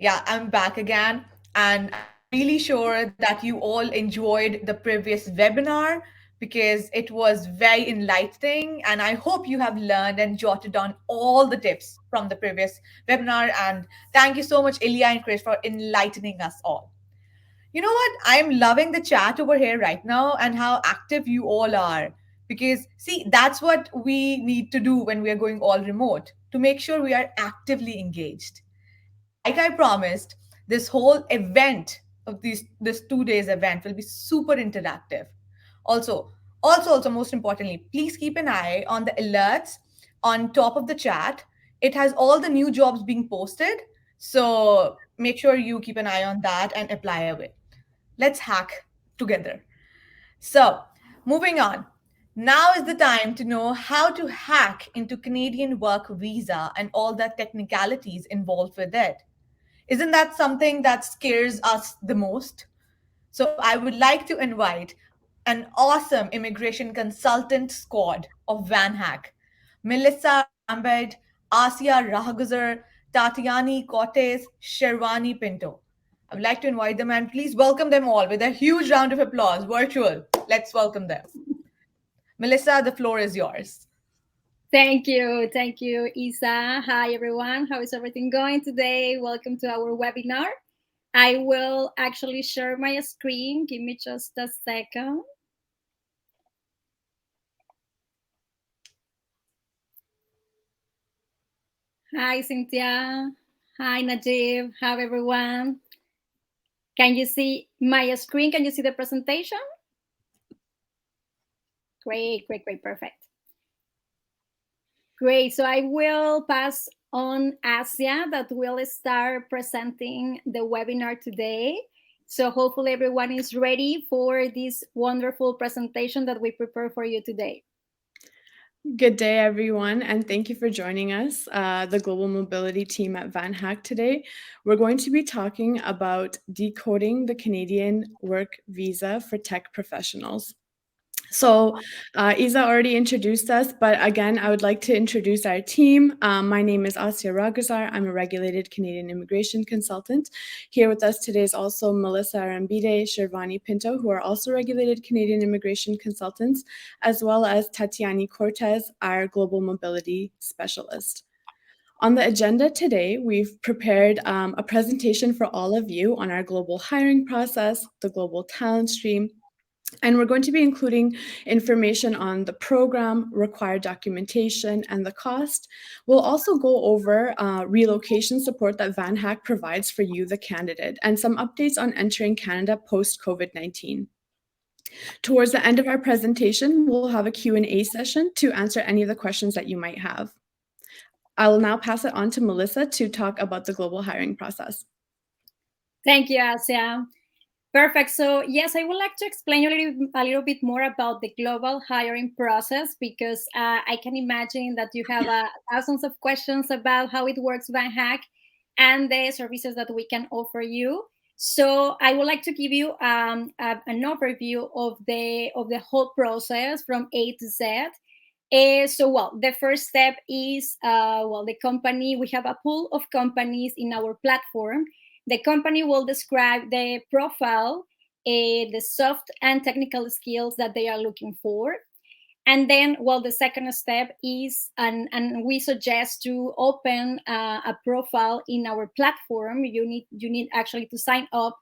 Yeah, I'm back again, and I'm really sure that you all enjoyed the previous webinar because it was very enlightening. And I hope you have learned and jotted down all the tips from the previous webinar. And thank you so much, Ilya and Chris, for enlightening us all. You know what? I'm loving the chat over here right now and how active you all are. Because, see, that's what we need to do when we are going all remote to make sure we are actively engaged. And like I promised, this whole event of this 2 days event will be super interactive. Also, also, most importantly, please keep an eye on the alerts on top of the chat. It has all the new jobs being posted. So make sure you keep an eye on that and apply away. Let's hack together. So, moving on. Now is the time to know how to hack into Canadian work visa and all the technicalities involved with it. Isn't that something that scares us the most? So, I would like to invite an awesome immigration consultant squad of VanHack: Melissa Rambed, Asia Rahaguzar, Tatiani Cortez, Sherwani Pinto. I would like to invite them and please welcome them all with a huge round of applause, virtual. Let's welcome them. Melissa, the floor is yours. Thank you, Isa. Hi, everyone. How is everything going today? Welcome to our webinar. I will actually share my screen. Give me just a second. Hi, Cynthia. Hi, Najib. How everyone? Can you see my screen? Can you see the presentation? Great, perfect. Great. So I will pass on Asia that will start presenting the webinar today. So hopefully everyone is ready for this wonderful presentation that we prepare for you today. Good day, everyone, and thank you for joining us, the Global Mobility team at VanHack today. We're going to be talking about decoding the Canadian work visa for tech professionals. So Isa already introduced us, but again, I would like to introduce our team. My name is Asya Ragazar. I'm a regulated Canadian immigration consultant. Here with us today is also Melissa Arambide, Shervani Pinto, who are also regulated Canadian immigration consultants, as well as Tatiani Cortez, our global mobility specialist. On the agenda today, we've prepared a presentation for all of you on our global hiring process, the global talent stream, and we're going to be including information on the program, required documentation, and the cost. We'll also go over relocation support that VanHack provides for you, the candidate, and some updates on entering Canada post-COVID-19. Towards the end of our presentation, we'll have a Q&A session to answer any of the questions that you might have. I will now pass it on to Melissa to talk about the global hiring process. Thank you, Asia. Perfect. So yes, I would like to explain a little bit more about the global hiring process because I can imagine that you have thousands of questions about how it works VanHack and the services that we can offer you. So I would like to give you an overview of the whole process from A to Z. The first step is the company. We have a pool of companies in our platform. The company will describe the profile, the soft and technical skills that they are looking for. And then, the second step is, and we suggest to open a profile in our platform. You need actually to sign up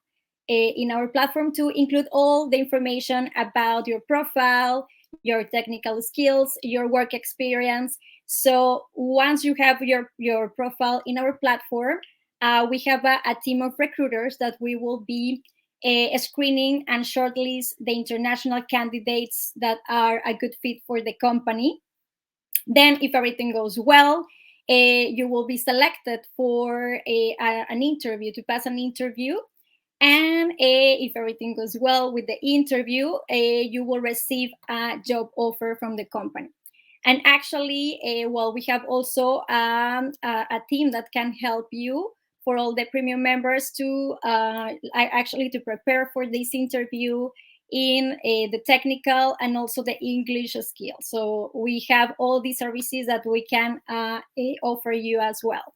in our platform to include all the information about your profile, your technical skills, your work experience. So once you have your profile in our platform, we have a team of recruiters that we will be screening and shortlist the international candidates that are a good fit for the company. Then, if everything goes well, you will be selected for an interview, to pass an interview. And if everything goes well with the interview, you will receive a job offer from the company. And actually, we have also a team that can help you for all the premium members to prepare for this interview in the technical and also the English skills. So we have all these services that we can offer you as well.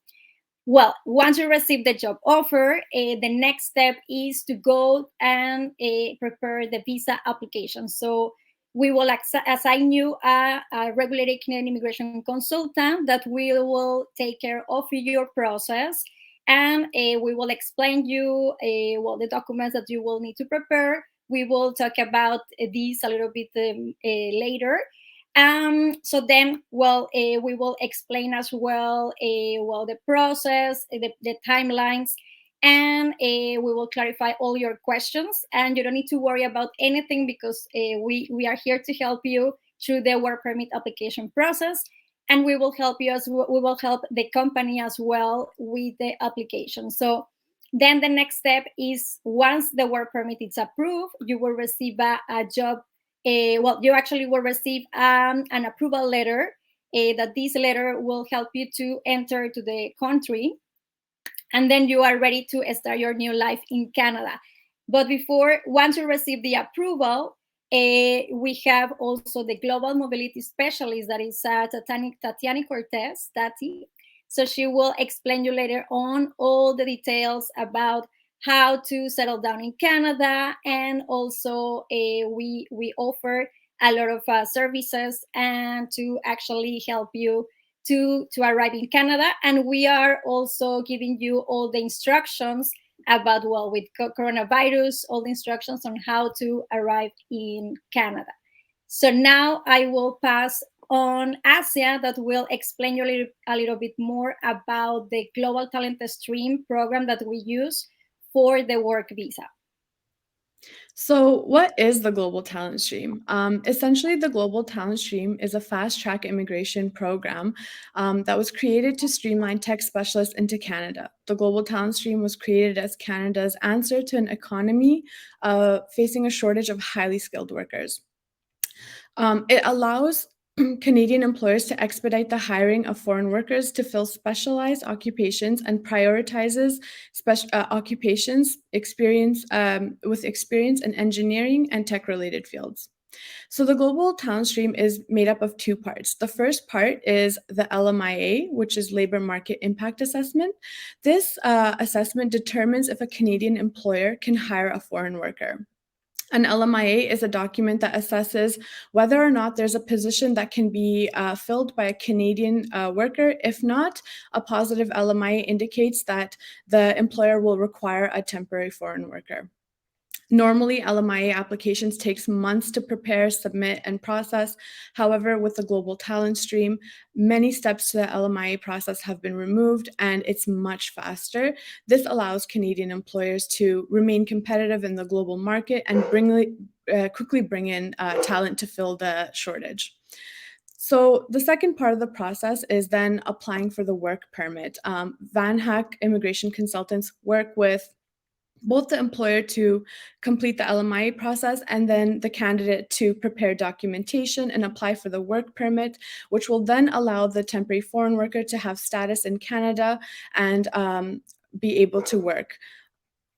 Well, once you receive the job offer, the next step is to go and prepare the visa application. So we will assign you a regulated Canadian immigration consultant that will take care of your process, and we will explain you well the documents that you will need to prepare. We will talk about this a little bit later. So then, well, we will explain as well, well, the process, the timelines, and we will clarify all your questions. And you don't need to worry about anything because we are here to help you through the work permit application process, and we will help you we will help the company as well with the application. So then the next step is once the work permit is approved, you will receive a job well, you actually will receive an approval letter that this letter will help you to enter to the country, and then you are ready to start your new life in Canada. But once you receive the approval, we have also the global mobility specialist, that is Tatiana Cortez, Tati. So she will explain you later on all the details about how to settle down in Canada, and also we offer a lot of services and to actually help you to arrive in Canada. And we are also giving you all the instructions about, well, with coronavirus, all the instructions on how to arrive in Canada. So now I will pass on Asia, that will explain you a little bit more about the Global Talent Stream program that we use for the work visa. So, what is the Global Talent Stream? Essentially, the Global Talent Stream is a fast-track immigration program that was created to streamline tech specialists into Canada. The Global Talent Stream was created as Canada's answer to an economy facing a shortage of highly skilled workers. It allows Canadian employers to expedite the hiring of foreign workers to fill specialized occupations and prioritizes occupations with experience in engineering and tech-related fields. So the Global Talent Stream is made up of two parts. The first part is the LMIA, which is Labor Market Impact Assessment. This assessment determines if a Canadian employer can hire a foreign worker. An LMIA is a document that assesses whether or not there's a position that can be filled by a Canadian worker. If not, a positive LMIA indicates that the employer will require a temporary foreign worker. Normally, LMIA applications takes months to prepare, submit, and process. However, with the Global Talent Stream, many steps to the LMIA process have been removed, and it's much faster. This allows Canadian employers to remain competitive in the global market and quickly bring in talent to fill the shortage. So the second part of the process is then applying for the work permit. VanHack immigration consultants work with both the employer to complete the LMIA process and then the candidate to prepare documentation and apply for the work permit, which will then allow the temporary foreign worker to have status in Canada and be able to work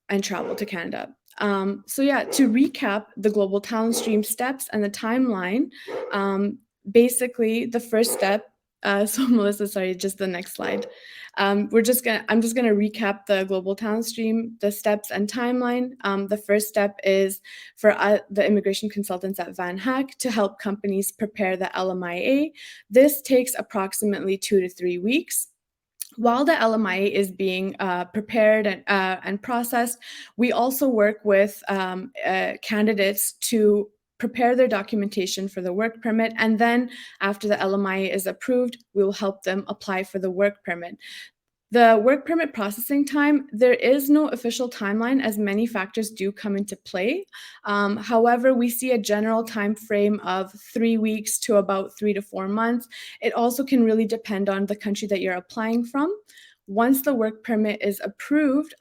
and travel to Canada. So yeah, to recap the Global Talent Stream steps and the timeline, basically the first step, so Melissa, sorry, just the next slide. I'm just gonna recap the Global Talent Stream, the steps and timeline. The first step is for the immigration consultants at VanHack to help companies prepare the LMIA. This takes approximately 2 to 3 weeks. While the LMIA is being prepared and processed, we also work with candidates to prepare their documentation for the work permit, and then after the LMIA is approved, we will help them apply for the work permit. The work permit processing time, there is no official timeline as many factors do come into play. However, we see a general time frame of 3 weeks to about 3 to 4 months. It also can really depend on the country that you're applying from. Once the work permit is approved,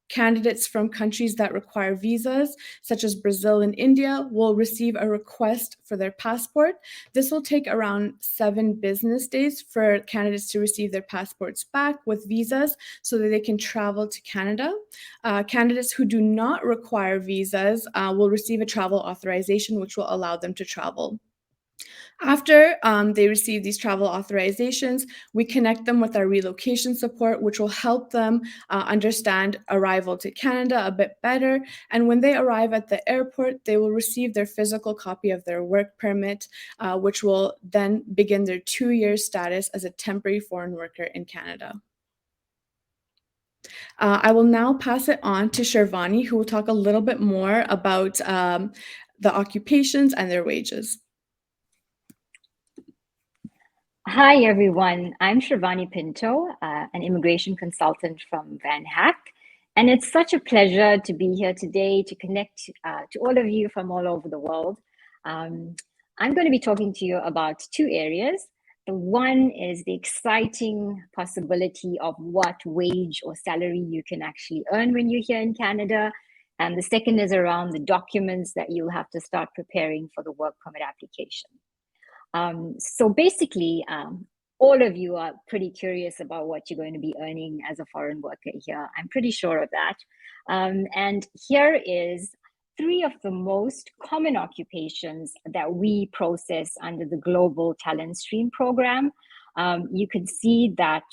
candidates from countries that require visas, such as Brazil and India, will receive a request for their passport. This will take around 7 business days for candidates to receive their passports back with visas so that they can travel to Canada. Candidates who do not require visas will receive a travel authorization, which will allow them to travel. After they receive these travel authorizations, we connect them with our relocation support, which will help them understand arrival to Canada a bit better. And when they arrive at the airport, they will receive their physical copy of their work permit, which will then begin their 2-year status as a temporary foreign worker in Canada. I will now pass it on to Shervani, who will talk a little bit more about the occupations and their wages. Hi, everyone. I'm Shervani Pinto, an immigration consultant from VanHack. And it's such a pleasure to be here today to connect to all of you from all over the world. I'm going to be talking to you about two areas. The one is the exciting possibility of what wage or salary you can actually earn when you're here in Canada. And the second is around the documents that you'll have to start preparing for the work permit application. So basically, all of you are pretty curious about what you're going to be earning as a foreign worker here. I'm pretty sure of that. And here is 3 of the most common occupations that we process under the Global Talent Stream program. You can see that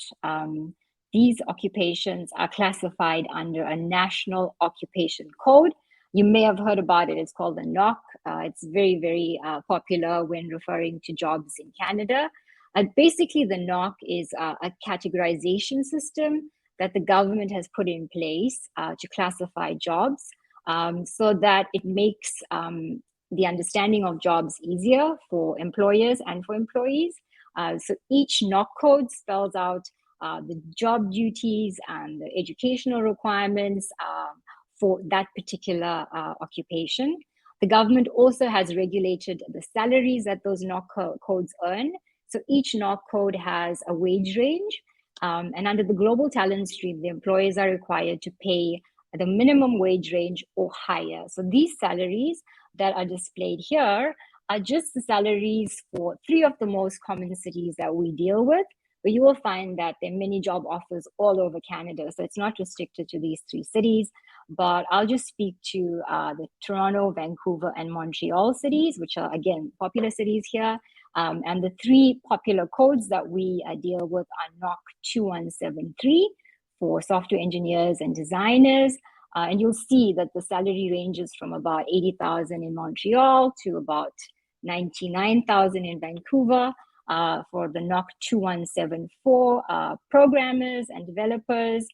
these occupations are classified under a national occupation code. You may have heard about it. It's called the NOC. It's very, very popular when referring to jobs in Canada. Basically, the NOC is a categorization system that the government has put in place to classify jobs so that it makes the understanding of jobs easier for employers and for employees. So each NOC code spells out the job duties and the educational requirements for that particular occupation. The government also has regulated the salaries that those NOC codes earn. So each NOC code has a wage range. And under the Global Talent Stream, the employers are required to pay the minimum wage range or higher. So these salaries that are displayed here are just the salaries for 3 of the most common cities that we deal with. But you will find that there are many job offers all over Canada. So it's not restricted to these 3 cities. But I'll just speak to the Toronto, Vancouver, and Montreal cities, which are, again, popular cities here. And the 3 popular codes that we deal with are NOC 2173 for software engineers and designers. And you'll see that the salary ranges from about 80,000 in Montreal to about 99,000 in Vancouver. For the NOC 2174 programmers and developers,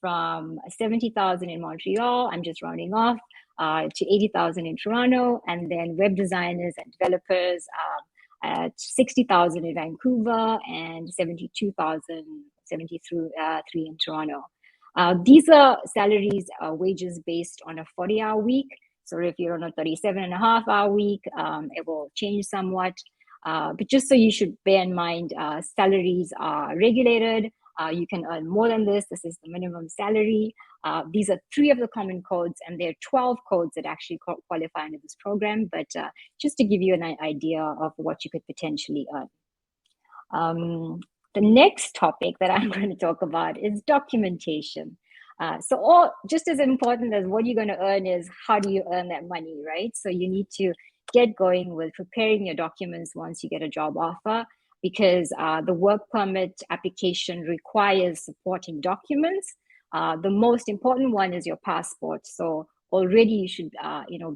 from 70,000 in Montreal, I'm just rounding off, to 80,000 in Toronto, and then web designers and developers at 60,000 in Vancouver and 73 in Toronto. These are salaries, wages based on a 40-hour week. So if you're on a 37.5-hour week, it will change somewhat. But just so you should bear in mind, salaries are regulated. You can earn more than this. This is the minimum salary. These are 3 of the common codes, and there are 12 codes that actually qualify under this program. But just to give you an idea of what you could potentially earn. The next topic that I'm going to talk about is documentation. So just as important as what you're going to earn is how do you earn that money, right? So you need to get going with preparing your documents once you get a job offer, because the work permit application requires supporting documents. The most important one is your passport. So already you should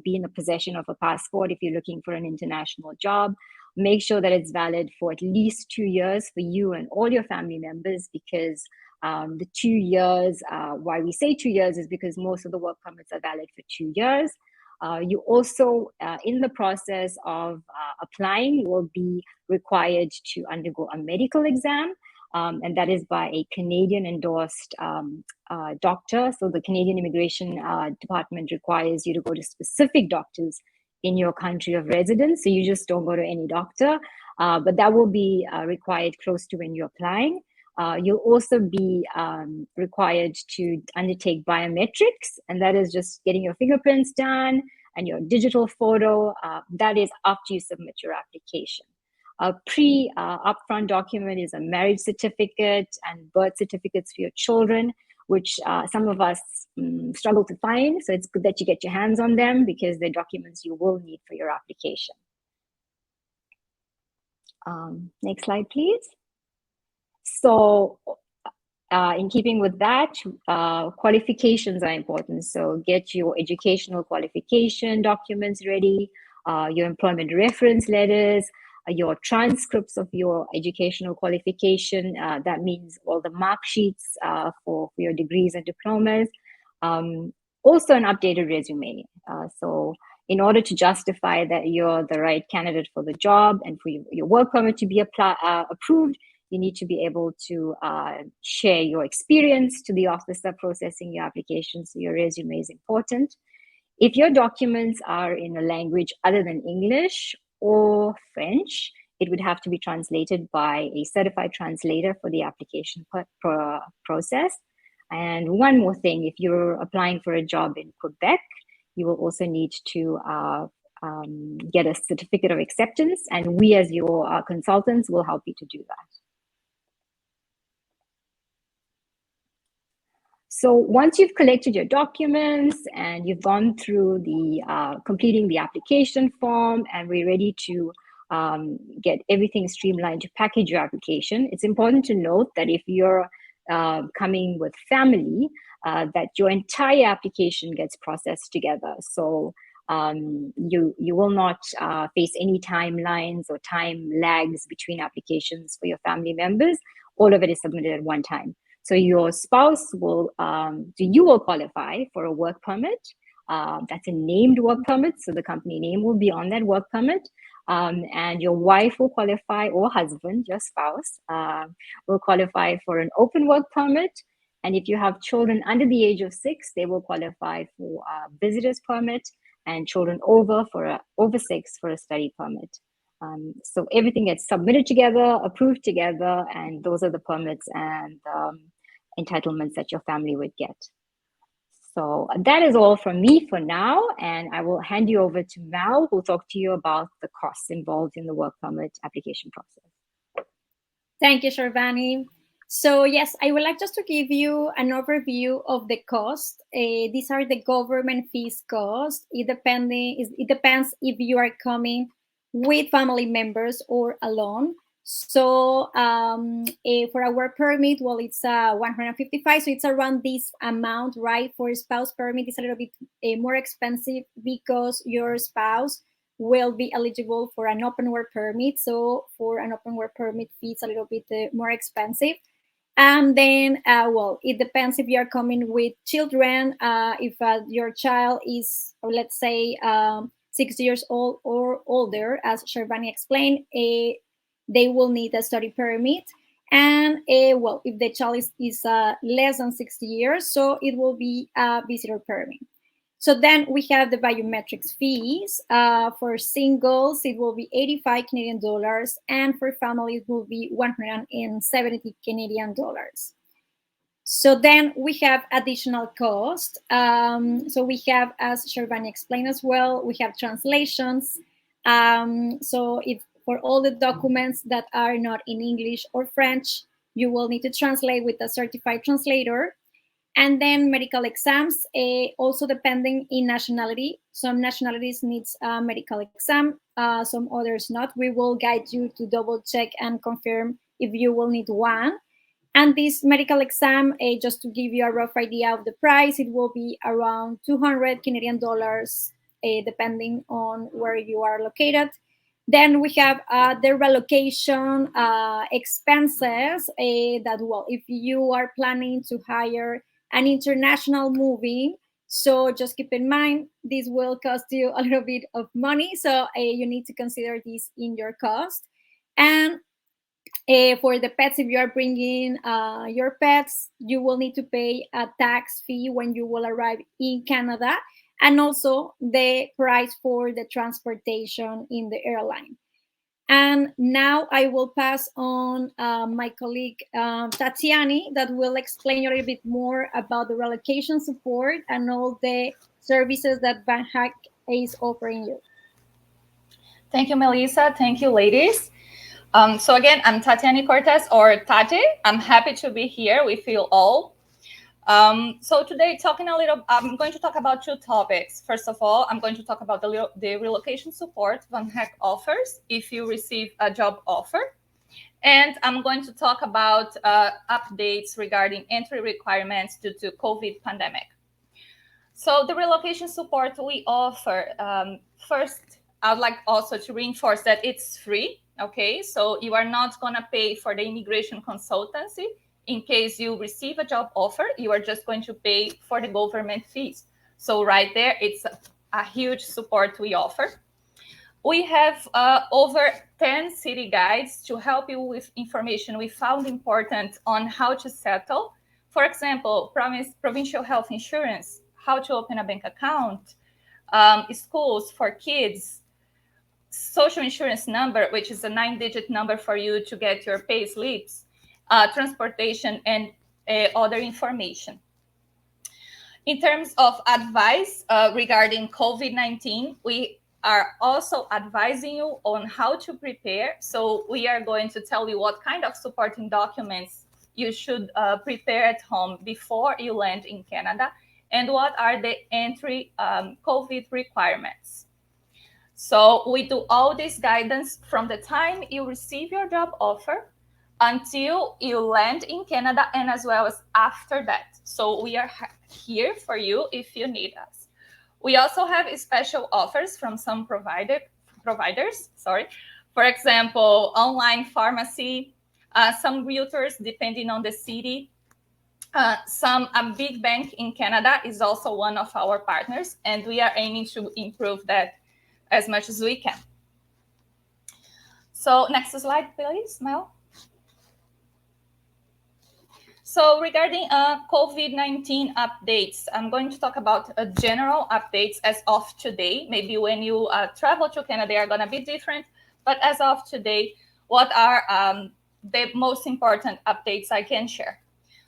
be in the possession of a passport if you're looking for an international job. Make sure that it's valid for at least 2 years for you and all your family members, because the 2 years, why we say 2 years is because most of the work permits are valid for 2 years. You also, in the process of applying, will be required to undergo a medical exam, and that is by a Canadian endorsed doctor. So the Canadian Immigration Department requires you to go to specific doctors in your country of residence. So you just don't go to any doctor, but that will be required close to when you're applying. You'll also be required to undertake biometrics, and that is just getting your fingerprints done and your digital photo. That is after you submit your application. A upfront document is a marriage certificate and birth certificates for your children, which some of us struggle to find. So it's good that you get your hands on them, because they're documents you will need for your application. Next slide, please. So in keeping with that, qualifications are important. So get your educational qualification documents ready, your employment reference letters, your transcripts of your educational qualification. That means all the mark sheets for your degrees and diplomas. Also an updated resume. So in order to justify that you're the right candidate for the job and for your work permit to be approved, you need to be able to share your experience to the officer processing your application. So your resume is important. If your documents are in a language other than English or French, it would have to be translated by a certified translator for the application process. And one more thing, if you're applying for a job in Quebec, you will also need to get a certificate of acceptance, and we as your consultants will help you to do that. So once you've collected your documents and you've gone through the completing the application form, and we're ready to get everything streamlined to package your application, it's important to note that if you're coming with family, that your entire application gets processed together. So you will not face any timelines or time lags between applications for your family members. All of it is submitted at one time. So your spouse will, you will qualify for a work permit. That's a named work permit, so the company name will be on that work permit. And your wife will qualify, or husband, your spouse, will qualify for an open work permit. And if you have children under the age of 6, they will qualify for a visitor's permit, and children over 6 for a study permit. So everything gets submitted together, approved together, and those are the permits and entitlements that your family would get. So that is all from me for now, and I will hand you over to Mal, who will talk to you about the costs involved in the work permit application process. Thank you, Sharvani. So yes, I would like just to give you an overview of the cost. These are the government fees cost. It depends if you are coming with family members or alone. So for a work permit, well, it's 155, so it's around this amount, right? For a spouse permit, it's a little bit more expensive because your spouse will be eligible for an open work permit. So for an open work permit fee, it's a little bit more expensive. And then, well, it depends if you're coming with children. If your child is, let's say, 6 years old or older, as Sharvani explained, they will need a study permit. And well, if the child is less than 60 years, so it will be a visitor permit. So then we have the biometrics fees. For singles, it will be 85 Canadian dollars, and for families, it will be 170 Canadian dollars. So then we have additional cost. So we have, as Sharvani explained as well, we have translations. So if for all the documents that are not in English or French, you will need to translate with a certified translator. And then medical exams, also depending in nationality. Some nationalities needs a medical exam, some others not. We will guide you to double check and confirm if you will need one. And this medical exam, just to give you a rough idea of the price, it will be around 200 Canadian dollars, depending on where you are located. Then we have the relocation expenses that, well, if you are planning to hire an international moving, so just keep in mind, this will cost you a little bit of money. So you need to consider this in your cost. And for the pets, if you are bringing your pets, you will need to pay a tax fee when you will arrive in Canada, and also the price for the transportation in the airline. And now I will pass on my colleague Tatiani, that will explain a little bit more about the relocation support and all the services that VanHack is offering you. Thank you, Melissa. Thank you, ladies. So again, I'm Tatiani Cortez, or Tati. I'm happy to be here with you all. So today, I'm going to talk about two topics. First of all, I'm going to talk about the relocation support VanHack offers if you receive a job offer. And I'm going to talk about updates regarding entry requirements due to COVID pandemic. So the relocation support we offer, first, I would like also to reinforce that it's free, okay? So you are not gonna pay for the immigration consultancy. In case you receive a job offer, you are just going to pay for the government fees. So right there, it's a huge support we offer. We have over 10 city guides to help you with information we found important on how to settle. For example, provincial health insurance, how to open a bank account, schools for kids, social insurance number, which is a 9-digit number for you to get your pay slips, transportation, and other information. In terms of advice regarding COVID-19, we are also advising you on how to prepare. So we are going to tell you what kind of supporting documents you should prepare at home before you land in Canada, and what are the entry COVID requirements. So we do all this guidance from the time you receive your job offer until you land in Canada, and as well as after that. So we are here for you if you need us. We also have special offers from some providers. For example, online pharmacy, some realtors depending on the city. A big bank in Canada is also one of our partners, and we are aiming to improve that as much as we can. So next slide, please, Mel. So regarding COVID-19 updates, I'm going to talk about general updates as of today. Maybe when you travel to Canada, they are going to be different. But as of today, what are the most important updates I can share?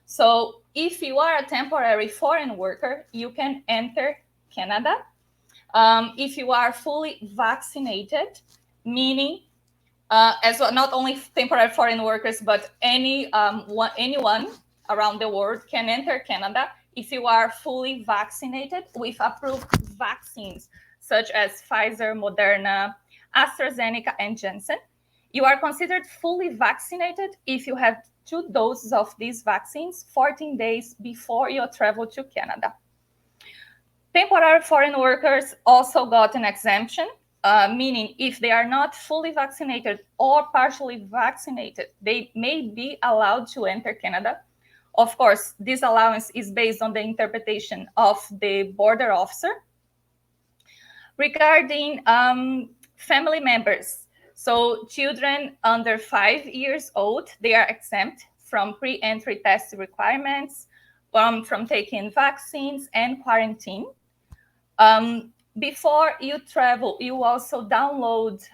So if you are a temporary foreign worker, you can enter Canada. If you are fully vaccinated, meaning as well, not only temporary foreign workers, but anyone around the world can enter Canada if you are fully vaccinated with approved vaccines, such as Pfizer, Moderna, AstraZeneca, and Janssen. You are considered fully vaccinated if you have 2 doses of these vaccines 14 days before your travel to Canada. Temporary foreign workers also got an exemption, meaning if they are not fully vaccinated or partially vaccinated, they may be allowed to enter Canada. Of course, this allowance is based on the interpretation of the border officer. Regarding family members, so children under 5 years old, they are exempt from pre-entry test requirements, from taking vaccines and quarantine. Before you travel, you also download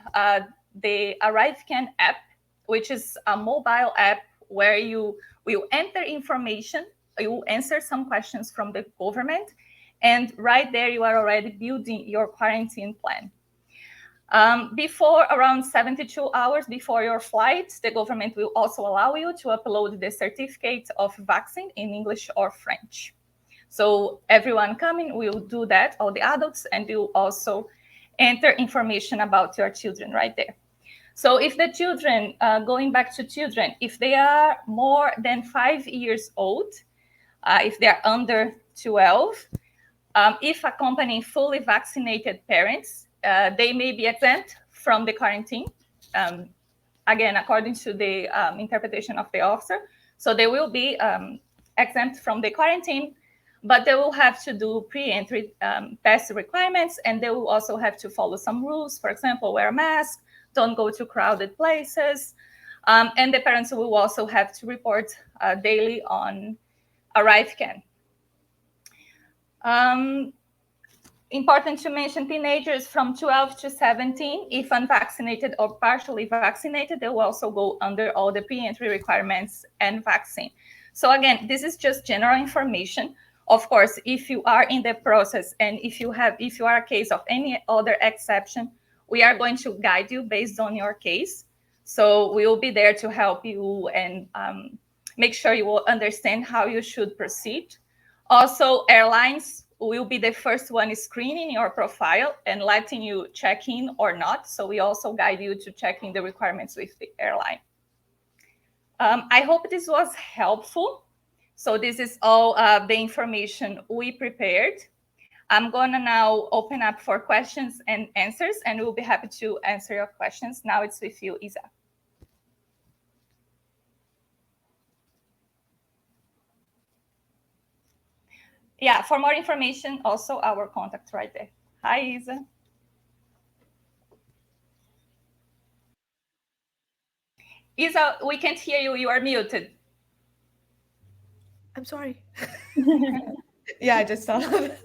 the ArriveCAN app, which is a mobile app where you will enter information, you will answer some questions from the government, and right there you are already building your quarantine plan. Before around 72 hours before your flight, the government will also allow you to upload the certificate of vaccine in English or French. So everyone coming will do that, all the adults, and will also enter information about your children right there. So if the children, going back to children, if they are more than 5 years old, if they are under 12, if accompanying fully vaccinated parents, they may be exempt from the quarantine, again, according to the interpretation of the officer. So they will be exempt from the quarantine, but they will have to do pre-entry test requirements, and they will also have to follow some rules. For example, wear a mask, don't go to crowded places, and the parents will also have to report daily on ArriveCAN. Important to mention, teenagers from 12 to 17, if unvaccinated or partially vaccinated, they will also go under all the pre-entry requirements and vaccine. So again, this is just general information. Of course, if you are in the process and if you are a case of any other exception, we are going to guide you based on your case. So we will be there to help you and make sure you will understand how you should proceed. Also, airlines will be the first one screening your profile and letting you check in or not. So we also guide you to checking the requirements with the airline. I hope this was helpful. So this is all the information we prepared. I'm gonna now open up for questions and answers, and we'll be happy to answer your questions. Now it's with you, Isa. Yeah, for more information, also our contact right there. Hi, Isa. Isa, we can't hear you. You are muted. I'm sorry. Yeah, I just saw that.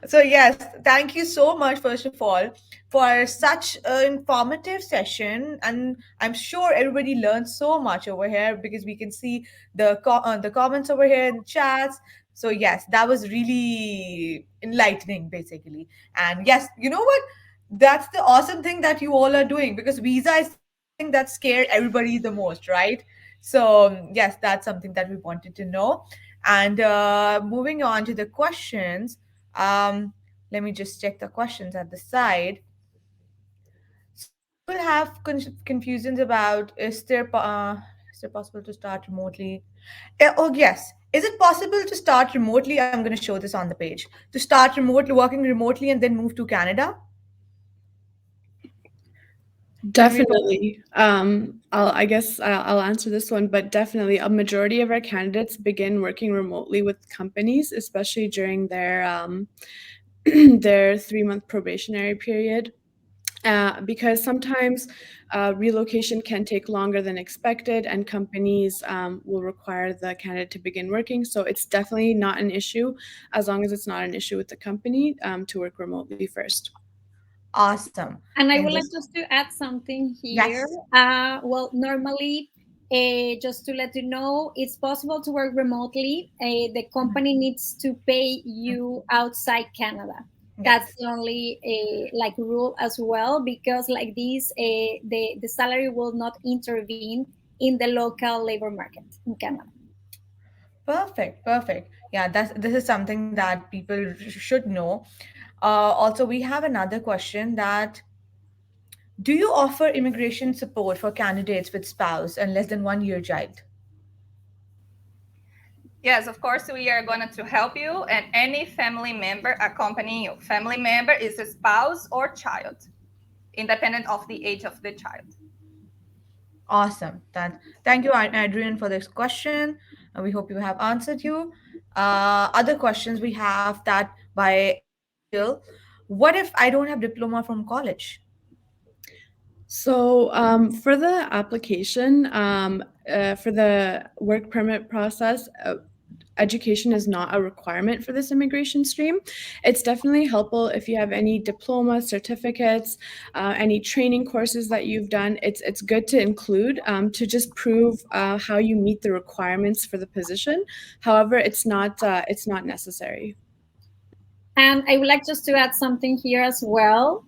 So yes, thank you so much, first of all, for such an informative session, and I'm sure everybody learned so much over here because we can see the comments over here in the chats. So yes, that was really enlightening, basically. And yes, you know what? That's the awesome thing that you all are doing, because visa is something that scared everybody the most, right? So yes, that's something that we wanted to know. And moving on to the questions, um, let me just check the questions at the side. So people have confusions about, is there possible to start remotely? Oh yes, is it possible to start remotely? I'm going to show this on the page. To start remotely, working remotely, and then move to Canada. Can we? Definitely. I guess I'll answer this one, but definitely a majority of our candidates begin working remotely with companies, especially during their their 3-month probationary period. Because sometimes relocation can take longer than expected, and companies will require the candidate to begin working. So it's definitely not an issue, as long as it's not an issue with the company, to work remotely first. Awesome. And I Thank would you. like just to add something here. Yes. Well, normally, just to let you know, it's possible to work remotely. The company needs to pay you outside Canada. That's Yes. the only like rule as well, because like this, the salary will not intervene in the local labor market in Canada. Perfect, perfect. Yeah, this is something that people should know. Also, we have another question that, do you offer immigration support for candidates with spouse and less than 1 year child? Yes, of course, we are going to help you, and any family member accompanying you. Family member is a spouse or child, independent of the age of the child. Awesome. Thank you, Adrian, for this question. We hope you have answered you. Other questions we have that by Angel. What if I don't have diploma from college? So, for the application, for the work permit process, education is not a requirement for this immigration stream. It's definitely helpful if you have any diploma, certificates, any training courses that you've done. It's good to include, to just prove how you meet the requirements for the position. However, it's not necessary. And I would like just to add something here as well.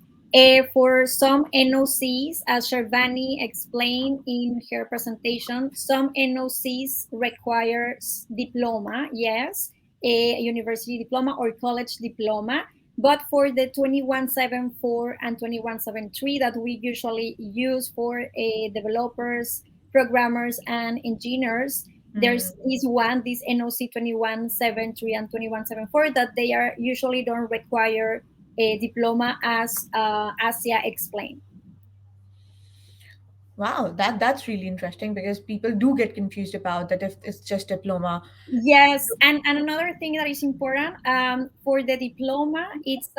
For some NOCs, as Sharvani explained in her presentation, some NOCs require diploma, yes, a university diploma or college diploma. But for the 2174 and 2173 that we usually use for developers, programmers, and engineers, there's this NOC 2173 and 2174 that they are usually don't require a diploma, as Asia explained. Wow, that's really interesting, because people do get confused about that if it's just diploma. Yes, and another thing that is important, for the diploma, it's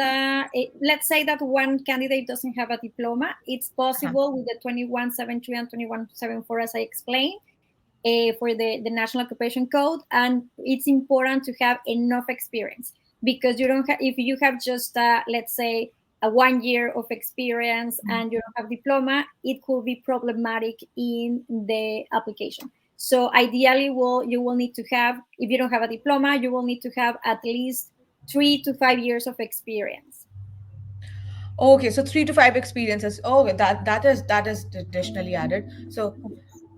let's say that one candidate doesn't have a diploma. It's possible with the 2173 and 2174, as I explained, for the National Occupation Code, and it's important to have enough experience, because you don't if you have just let's say a 1 year of experience and you don't have diploma, it could be problematic in the application. So ideally, you will need to have, if you don't have a diploma, you will need to have at least 3 to 5 years of experience. Okay, so 3 to 5 experiences. Okay, that is additionally added. So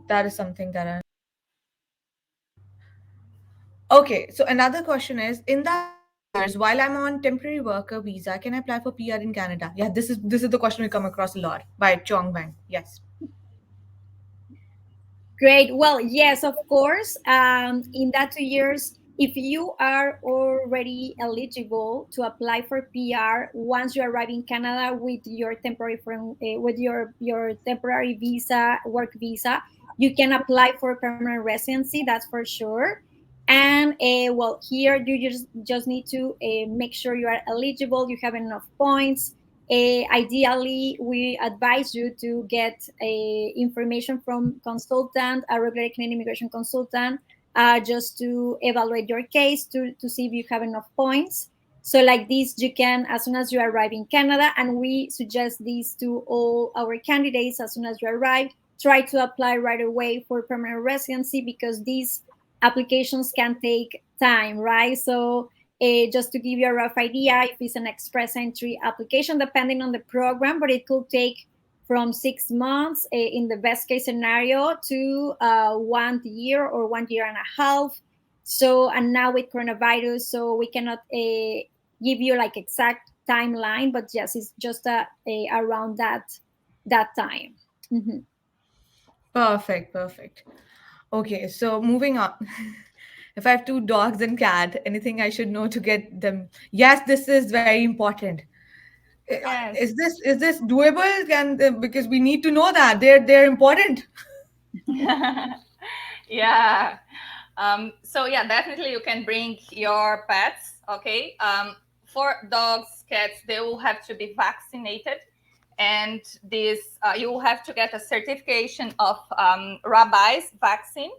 that is something that I. Okay, so another question is, in that 2 years, while I'm on temporary worker visa, can I apply for PR in Canada? Yeah, this is the question we come across a lot by Chong Bang. Yes. Great. Well, yes, of course. In that 2 years, if you are already eligible to apply for PR once you arrive in Canada with your temporary visa, work visa, you can apply for permanent residency. That's for sure. And well, here you just need to make sure you are eligible. You have enough points. Ideally, we advise you to get information from consultant, a regular Canadian immigration consultant, just to evaluate your case to see if you have enough points. So like this, you can, as soon as you arrive in Canada, and we suggest this to all our candidates, as soon as you arrive, try to apply right away for permanent residency, because these applications can take time, right? So just to give you a rough idea, if it's an express entry application, depending on the program, but it could take from 6 months in the best case scenario to 1 year or 1 year and a half. So, and now with coronavirus, so we cannot give you like exact timeline, but yes, it's just around that time. Mm-hmm. Perfect, perfect. Okay, so moving on. If I have two dogs and cat, anything I should know to get them? Yes, this is very important. Yes. Is this doable? Can because we need to know that they're important. Yeah. So yeah, definitely you can bring your pets. Okay. For dogs, cats, they will have to be vaccinated, and this you will have to get a certification of rabies vaccine.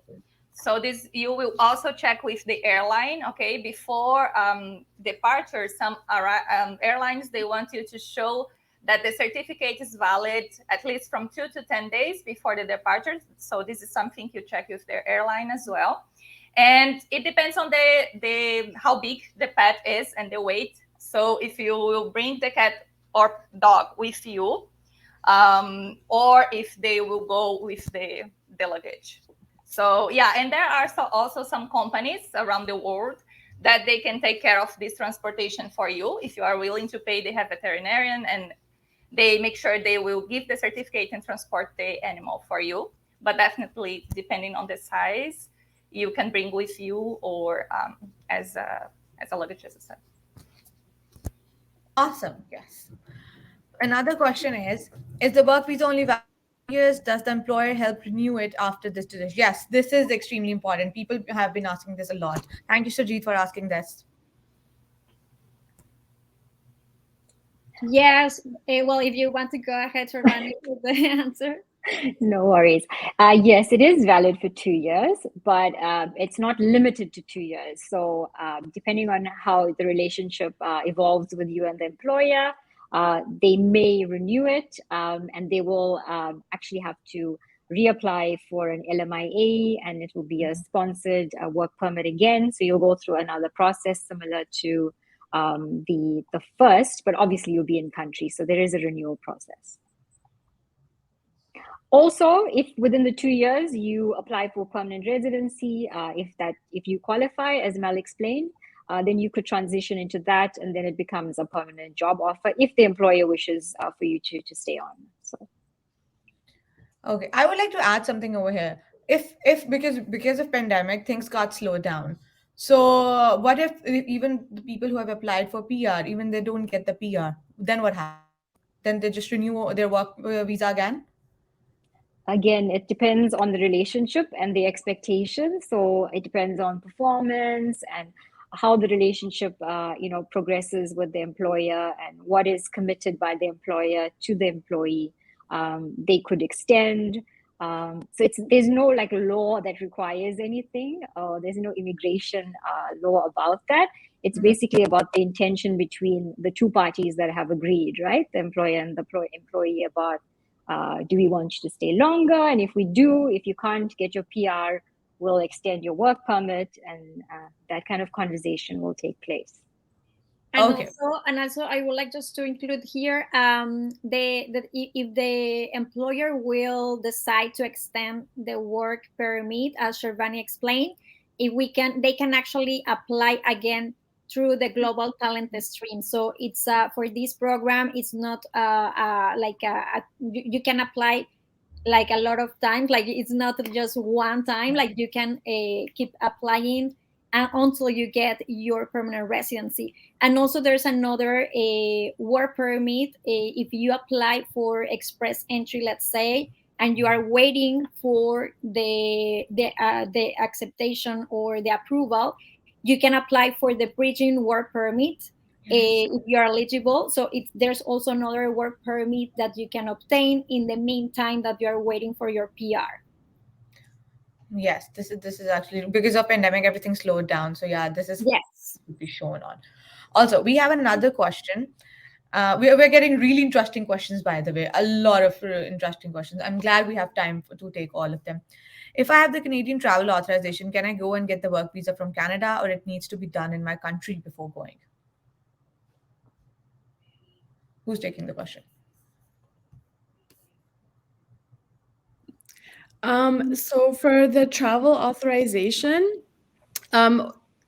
So this you will also check with the airline. Okay, before departure, some airlines, they want you to show that the certificate is valid at least from 2 to 10 days before the departure. So this is something you check with their airline as well. And it depends on the how big the pet is and the weight. So if you will bring the cat or dog with you, or if they will go with the luggage. So yeah, and there are also some companies around the world that they can take care of this transportation for you if you are willing to pay. They have veterinarian, and they make sure they will give the certificate and transport the animal for you. But definitely, depending on the size, you can bring with you, or as a luggage, as I said. Awesome. Yes. Another question is the work visa only valid for 2 years? Does the employer help renew it after this duration? Yes, this is extremely important. People have been asking this a lot. Thank you, Sajid, for asking this. Yes. Well, if you want to go ahead, Shirvani, with the answer. No worries. Yes, it is valid for 2 years, but it's not limited to 2 years. So depending on how the relationship evolves with you and the employer, they may renew it, and they will actually have to reapply for an LMIA, and it will be a sponsored work permit again. So you'll go through another process similar to the first, but obviously you'll be in country. So there is a renewal process. Also, if within the 2 years you apply for permanent residency, if you qualify, as Mel explained, then you could transition into that, and then it becomes a permanent job offer if the employer wishes for you to stay on. So. Okay, I would like to add something over here. If because of pandemic things got slowed down. So what if even the people who have applied for PR, even they don't get the PR, then what happens? Then they just renew their work visa again? Again, it depends on the relationship and the expectation. So it depends on performance and how the relationship, progresses with the employer, and what is committed by the employer to the employee. They could extend. So there's no like law that requires anything, or there's no immigration law about that. It's basically about the intention between the two parties that have agreed, right? The employer and the employee, about do we want you to stay longer? And if we do, if you can't get your PR, we'll extend your work permit, and that kind of conversation will take place. And Okay. also, I would like just to include here, if the employer will decide to extend the work permit, as Shirvani explained, they can actually apply again through the global talent stream. So it's for this program, it's not you can apply like a lot of times, like it's not just one time, like you can keep applying until you get your permanent residency. And also there's another work permit if you apply for express entry, let's say, and you are waiting for the acceptation or the approval, you can apply for the bridging work permit if you are eligible. So there's also another work permit that you can obtain in the meantime that you are waiting for your PR. Yes, this is actually because of pandemic, everything slowed down. So yeah, this is Yes. to be shown on. Also, we have another question. We're getting really interesting questions, by the way. A lot of interesting questions. I'm glad we have time to take all of them. If I have the Canadian travel authorization, can I go and get the work visa from Canada, or it needs to be done in my country before going? Who's taking the question? So for the travel authorization,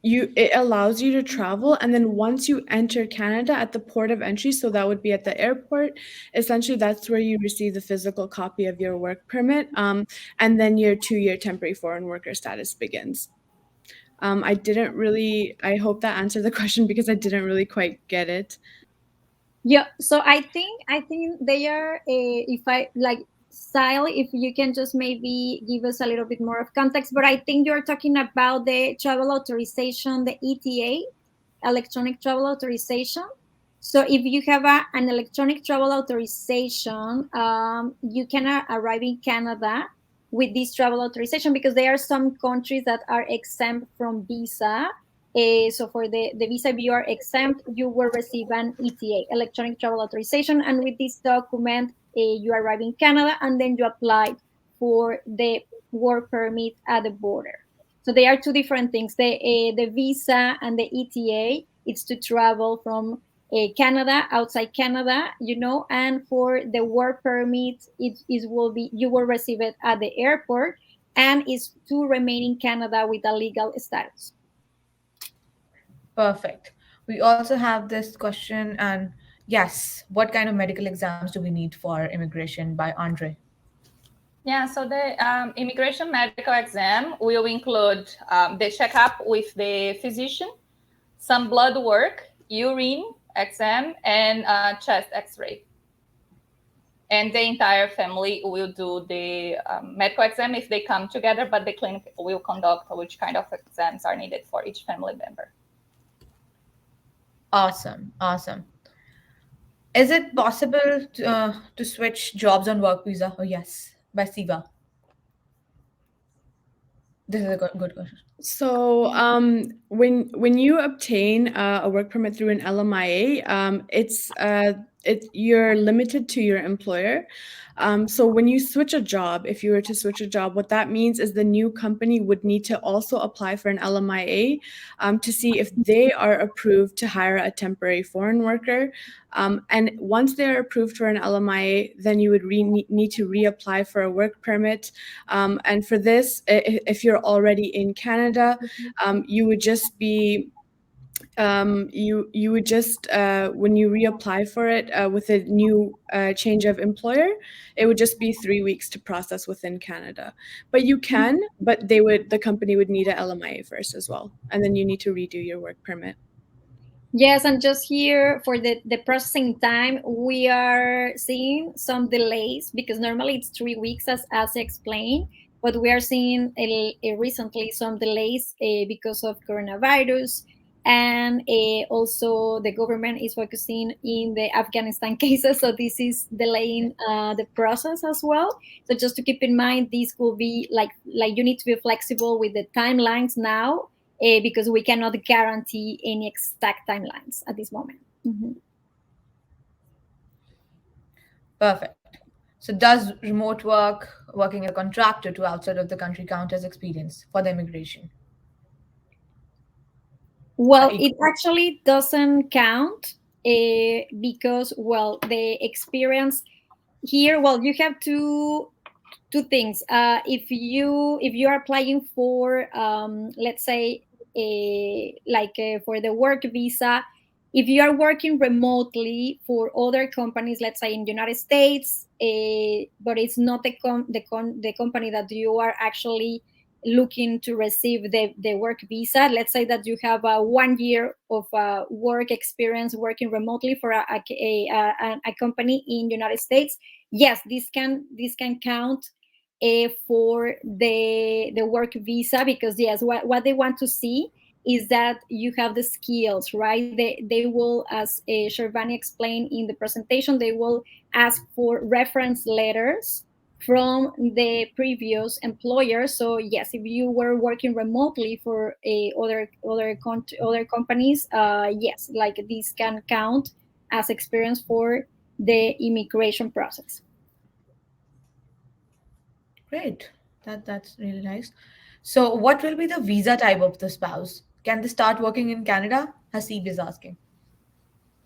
it allows you to travel, and then once you enter Canada at the port of entry, so that would be at the airport, essentially that's where you receive the physical copy of your work permit, and then your 2-year temporary foreign worker status begins. I hope that answered the question because I didn't really quite get it. Yeah, so I think they are if I like style, if you can just maybe give us a little bit more of context, but I think you're talking about the travel authorization, the ETA, electronic travel authorization. So if you have an electronic travel authorization, you can arrive in Canada with this travel authorization, because there are some countries that are exempt from visa. So for the visa, if you are exempt, you will receive an ETA, electronic travel authorization. And with this document, you arrive in Canada, and then you apply for the work permit at the border. So they are two different things. The visa and the ETA, it's to travel from Canada, outside Canada, and for the work permit, you will receive it at the airport, and it's to remain in Canada with a legal status. Perfect. We also have this question, and yes, what kind of medical exams do we need for immigration, by Andre? Yeah, so the immigration medical exam will include the checkup with the physician, some blood work, urine exam, and chest x-ray. And the entire family will do the medical exam if they come together, but the clinic will conduct which kind of exams are needed for each family member. Awesome, awesome. Is it possible to switch jobs on work visa? Oh, yes, by Siva. This is a good question. So when you obtain a work permit through an LMIA, you're limited to your employer. So when you switch a job, if you were to switch a job, what that means is the new company would need to also apply for an LMIA to see if they are approved to hire a temporary foreign worker. And once they're approved for an LMIA, then you would need to reapply for a work permit. And for this, if you're already in Canada, you would just be you would just when you reapply for it with a new change of employer, it would just be 3 weeks to process within Canada. But you can, but the company would need a LMIA first as well, and then you need to redo your work permit. Yes, and just here for the processing time, we are seeing some delays, because normally it's 3 weeks, as explained, but we are seeing recently some delays because of coronavirus, and also the government is focusing in the Afghanistan cases, so this is delaying the process as well. So just to keep in mind, this will be like you need to be flexible with the timelines now, because we cannot guarantee any exact timelines at this moment. Mm-hmm. Perfect. So does remote work, working as a contractor to outside of the country count as experience for the immigration? Well, it actually doesn't count because, well, the experience here, well, you have to two things. If you are applying for, let's say, for the work visa, if you are working remotely for other companies, let's say in United States, but it's not the company that you are actually looking to receive the work visa. Let's say that you have 1 year of work experience working remotely for a company in United States. Yes, this can count for the work visa, because yes, what they want to see is that you have the skills, right? They will, as Shervani explained in the presentation, they will ask for reference letters from the previous employer. So yes, if you were working remotely for other companies, yes, like this can count as experience for the immigration process. Great. That's really nice. So, what will be the visa type of the spouse? Can they start working in Canada? Hasib is asking.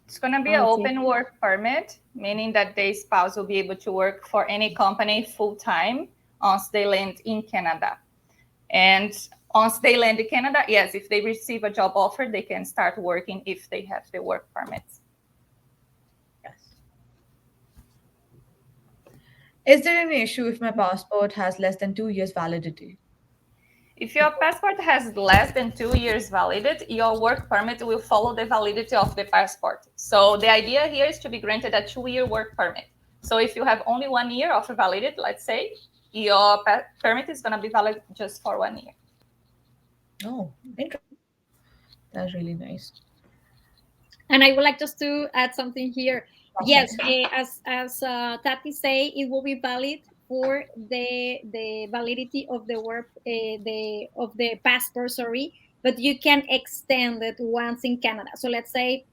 It's going to be an Okay. open work permit, meaning that the spouse will be able to work for any company full-time once they land in Canada. And once they land in Canada, yes, if they receive a job offer, they can start working if they have the work permits. Yes. Is there any issue if my passport has less than 2 years validity? If your passport has less than 2 years validity, your work permit will follow the validity of the passport. So the idea here is to be granted a 2-year work permit. So if you have only 1 year of validity, let's say, your permit is going to be valid just for 1 year. Oh, interesting. That's really nice. And I would like just to add something here. Yes, Yes. as Tati say, it will be valid for the validity of the work, the passport. Sorry, but you can extend it once in Canada. So let's say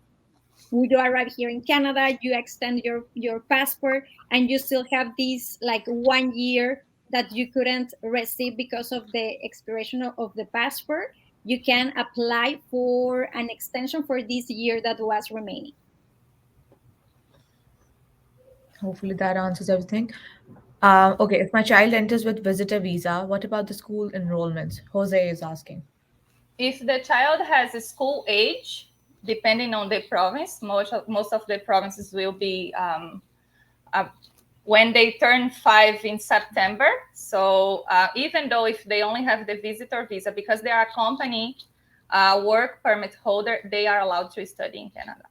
you arrive here in Canada, you extend your passport, and you still have this like 1 year that you couldn't receive because of the expiration of the passport. You can apply for an extension for this year that was remaining. Hopefully that answers everything. Okay, if my child enters with visitor visa, what about the school enrollments? Jose is asking. If the child has a school age, depending on the province, most of the provinces will be when they turn 5 in September. So even though if they only have the visitor visa, because they are a company work permit holder, they are allowed to study in Canada.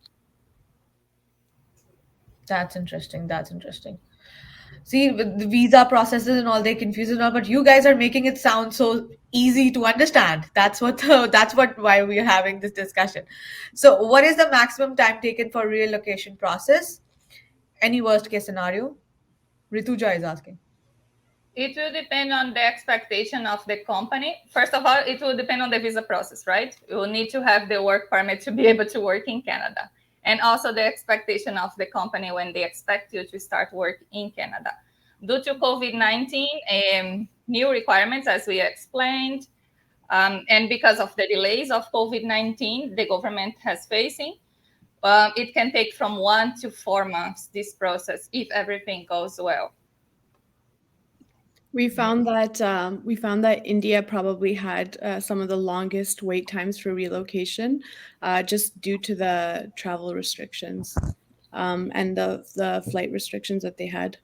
That's interesting. That's interesting. See, with the visa processes and all, they confuse it all, but you guys are making it sound so easy to understand. That's what why we're having this discussion. So, what is the maximum time taken for relocation process? Any worst case scenario? Rituja is asking. It will depend on the expectation of the company. First of all, it will depend on the visa process, right? You will need to have the work permit to be able to work in Canada. And also the expectation of the company when they expect you to start work in Canada. Due to COVID-19, new requirements, as we explained, and because of the delays of COVID-19, the government has facing, it can take from 1 to 4 months, this process, if everything goes well. We found that India probably had some of the longest wait times for relocation, just due to the travel restrictions, and the flight restrictions that they had.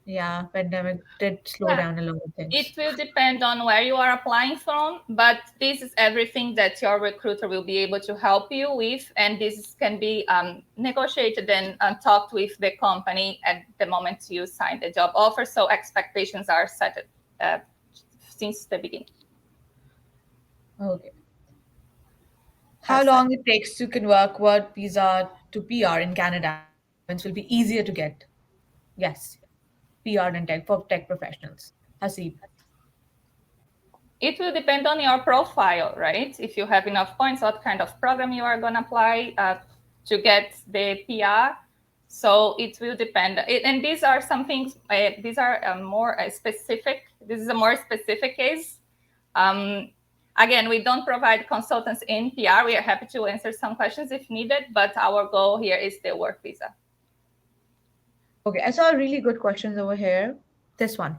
Yeah, pandemic did slow Yeah. down a lot of It things. will depend on where you are applying from, but this is everything that your recruiter will be able to help you with, and this can be negotiated and talked with the company at the moment you sign the job offer. So expectations are set since the beginning. Okay. How long it takes to convert work visa to PR in Canada and which province will be easier to get? Yes, PR and tech for tech professionals. Hasib. It will depend on your profile, right? If you have enough points, what kind of program you are going to apply to get the PR. So it will depend. And these are some things, these are more specific. This is a more specific case. Again, we don't provide consultants in PR. We are happy to answer some questions if needed, but our goal here is the work visa. Okay, I saw really good questions over here. This one.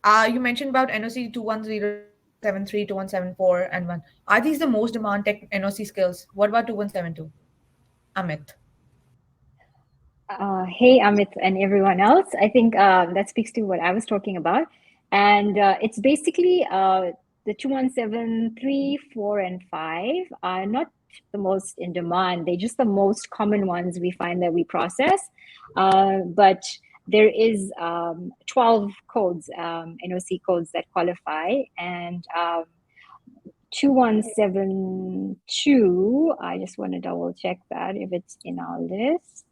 You mentioned about NOC 2103, 2174, and 1. Are these the most demand tech NOC skills? What about 2172? Amit. Hey, Amit, and everyone else. I think that speaks to what I was talking about. And it's basically the 2173, 4, and 5 are not the most in demand. They're just the most common ones we find that we process. But there is 12 codes, NOC codes that qualify. And 2172, I just want to double check that if it's in our list.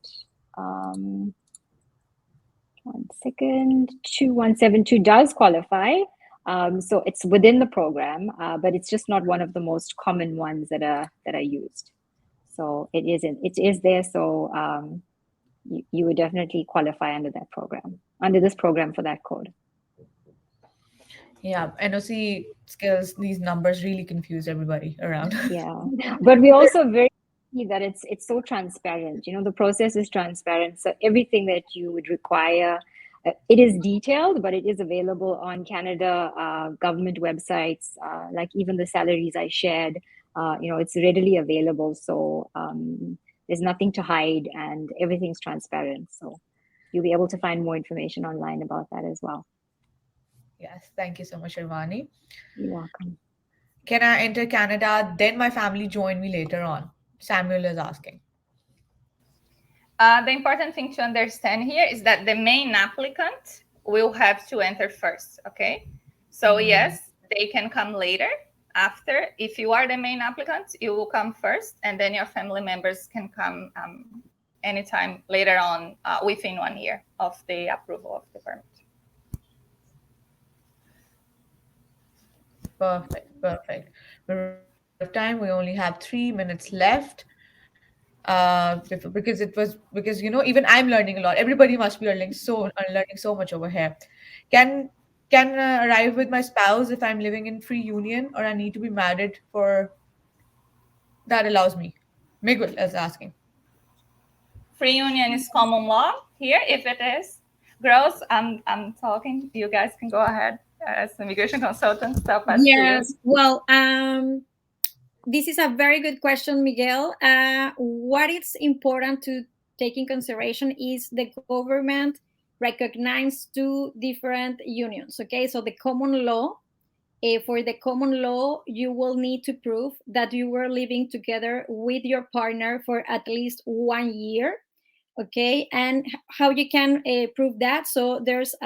Um, 1 second. 2172 does qualify. So it's within the program, but it's just not one of the most common ones that are used. So it isn't. It is there. So you would definitely qualify under that program, under this program for that code. Yeah, NOC skills, these numbers really confuse everybody around. Yeah, but we also very happy that it's so transparent. You know, the process is transparent, so everything that you would require, it is detailed, but it is available on Canada government websites. Like even the salaries I shared, it's readily available. So there's nothing to hide, and everything's transparent. So you'll be able to find more information online about that as well. Yes, thank you so much, Shirvani. You're welcome. Can I enter Canada, then my family join me later on? Samuel is asking. The important thing to understand here is that the main applicant will have to enter first, okay? So yes, they can come later after. If you are the main applicant, you will come first, and then your family members can come anytime later on within 1 year of the approval of the permit. Perfect. We're running out of time. We only have 3 minutes left. Because even I'm learning a lot. Everybody must be learning so much over here. Can arrive with my spouse if I'm living in free union, or I need to be married for that allows me? Miguel is asking. Free union is common law here. If it is, girls, I'm talking. You guys can go ahead as immigration consultants. Yes. Well, this is a very good question, Miguel. What is important to take in consideration is the government recognizes two different unions. Okay, so the common law. For the common law, you will need to prove that you were living together with your partner for at least 1 year. Okay, and how you can prove that? So there's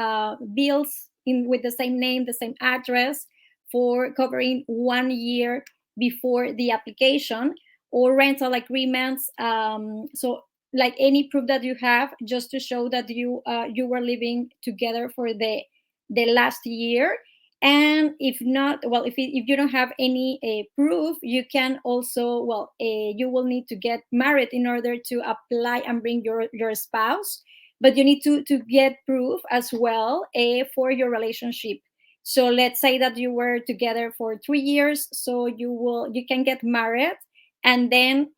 bills with the same name, the same address for covering 1 year before the application, or rental agreements. So like any proof that you have, just to show that you were living together for the last year. And if not, well, if you don't have any proof, you can also, you will need to get married in order to apply and bring your spouse, but you need to get proof as well for your relationship. So let's say that you were together for 3 years, so you can get married, and then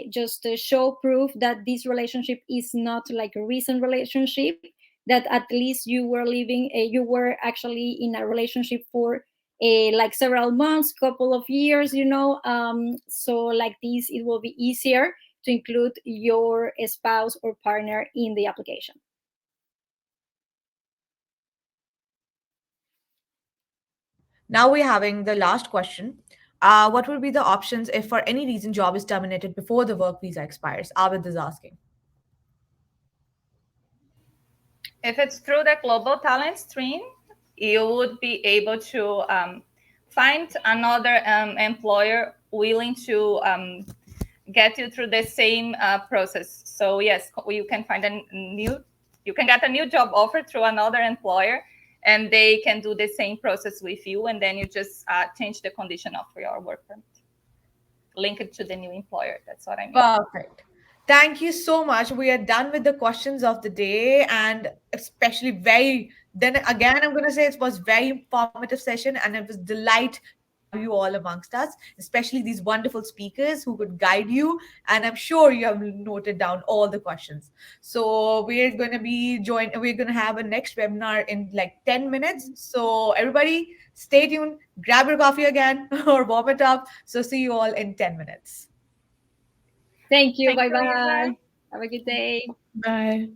just show proof that this relationship is not like a recent relationship, that at least you were living, you were actually in a relationship for like several months, couple of years, so like this, it will be easier to include your spouse or partner in the application. Now we're having the last question. What will be the options if for any reason job is terminated before the work visa expires? Abid is asking. If it's through the global talent stream, you would be able to find another employer willing to get you through the same process. So yes, you can get a new job offer through another employer, and they can do the same process with you, and then you just change the condition of your work permit, link it to the new employer. That's what I mean. Perfect. Thank you so much. We are done with the questions of the day, and then again, I'm going to say it was very informative session, and it was delight have you all amongst us, especially these wonderful speakers who could guide you. And I'm sure you have noted down all the questions. So we're going to have a next webinar in like 10 minutes. So everybody stay tuned, grab your coffee again or warm it up. So see you all in 10 minutes. Thank you. Thank you, Bye-bye. Lisa. Have a good day. Bye.